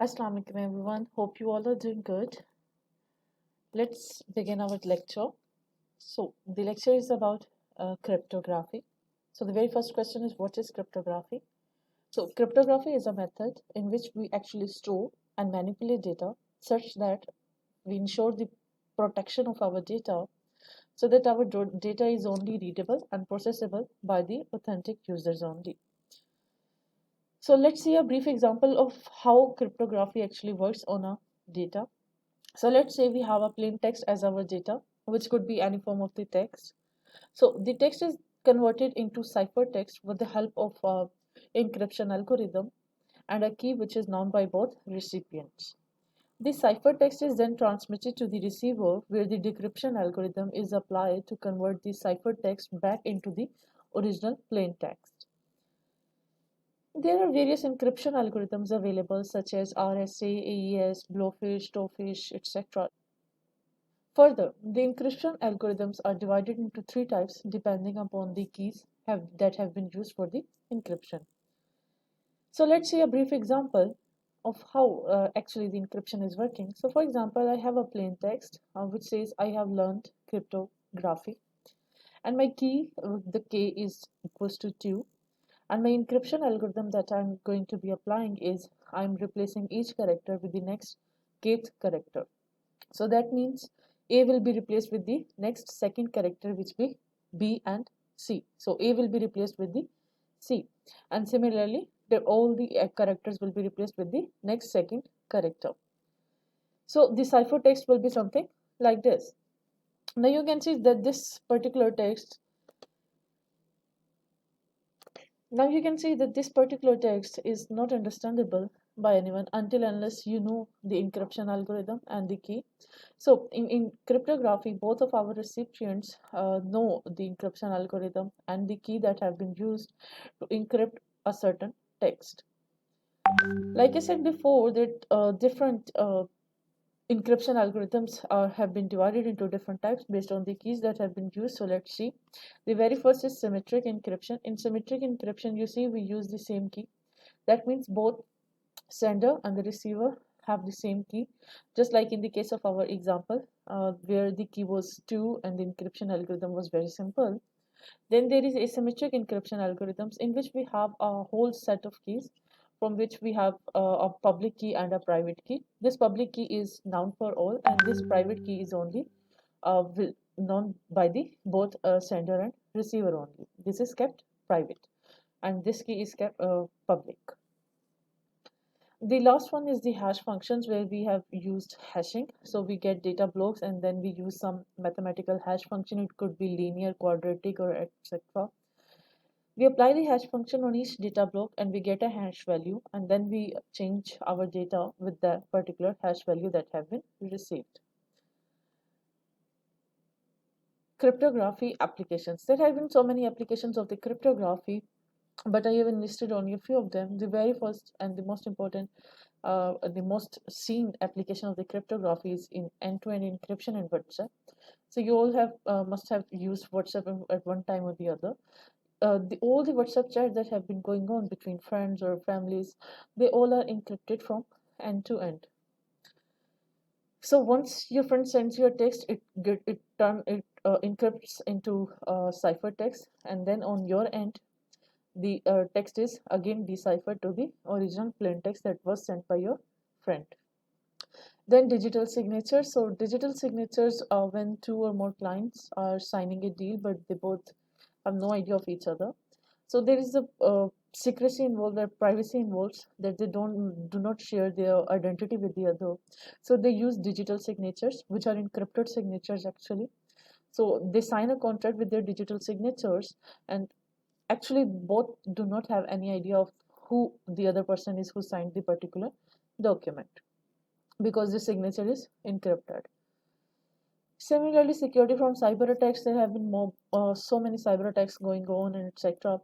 Assalamu alaikum everyone. Hope you all are doing good. Let's begin our lecture. So, the lecture is about cryptography. So, the very first question is, what is cryptography? So, cryptography is a method in which we actually store and manipulate data such that we ensure the protection of our data so that our data is only readable and processable by the authentic users only. So, let's see a brief example of how cryptography actually works on a data. So let's say we have a plain text as our data, which could be any form of the text. So the text is converted into ciphertext with the help of encryption algorithm and a key which is known by both recipients. This ciphertext is then transmitted to the receiver where the decryption algorithm is applied to convert the ciphertext back into the original plain text. There are various encryption algorithms available such as RSA, AES, Blowfish, Towfish, etc. Further, the encryption algorithms are divided into three types depending upon the keys that have been used for the encryption. So let's see a brief example of how actually the encryption is working. So for example, I have a plain text which says I have learned cryptography and my key, the K is equals to 2, and my encryption algorithm that I'm going to be applying is I'm replacing each character with the next kth character. So that means A will be replaced with the next second character, which be B and C. So A will be replaced with the C. And similarly, all the characters will be replaced with the next second character. So the ciphertext will be something like this. Now you can see that this particular text Now you can see that this particular text is not understandable by anyone until unless you know the encryption algorithm and the key. So in cryptography, both of our recipients know the encryption algorithm and the key that have been used to encrypt a certain text. Like I said before, that different encryption algorithms have been divided into different types based on the keys that have been used. So let's see. The very first is symmetric encryption. In symmetric encryption, you see we use the same key. That means both sender and the receiver have the same key, just like in the case of our example, where the key was 2 and the encryption algorithm was very simple. Then there is asymmetric encryption algorithms in which we have a whole set of keys from which we have a public key and a private key. This public key is known for all and this private key is only known by the both sender and receiver only. This is kept private and this key is kept public. The last one is the hash functions where we have used hashing. So we get data blocks and then we use some mathematical hash function. It could be linear, quadratic, or etc. We apply the hash function on each data block and we get a hash value, and then we change our data with the particular hash value that have been received. Cryptography applications. There have been so many applications of the cryptography, but I even listed only a few of them. The very first and the most important, the most seen application of the cryptography is in end-to-end encryption in WhatsApp. So you all have must have used WhatsApp at one time or the other. All the WhatsApp chats that have been going on between friends or families, they all are encrypted from end to end. So once your friend sends you a text, it encrypts into ciphertext, and then on your end, the text is again deciphered to the original plain text that was sent by your friend. Then digital signatures. So digital signatures are when two or more clients are signing a deal, but they both have no idea of each other. So there is a secrecy involved, or privacy involved, that they do not share their identity with the other. So they use digital signatures, which are encrypted signatures actually. So they sign a contract with their digital signatures, and actually both do not have any idea of who the other person is who signed the particular document because the signature is encrypted. Similarly, security from cyber attacks, there have been so many cyber attacks going on and etc.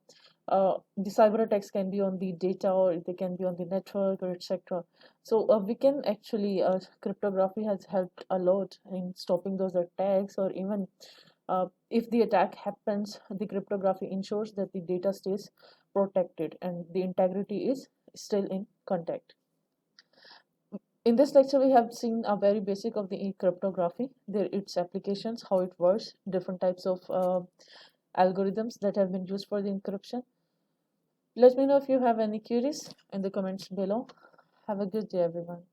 The cyber attacks can be on the data or they can be on the network or etc. So we can actually, cryptography has helped a lot in stopping those attacks, or even if the attack happens, the cryptography ensures that the data stays protected and the integrity is still in contact. In this lecture, we have seen a very basic of the cryptography, its applications, how it works, different types of algorithms that have been used for the encryption. Let me know if you have any queries in the comments below. Have a good day, everyone.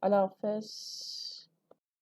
Allah Hafiz.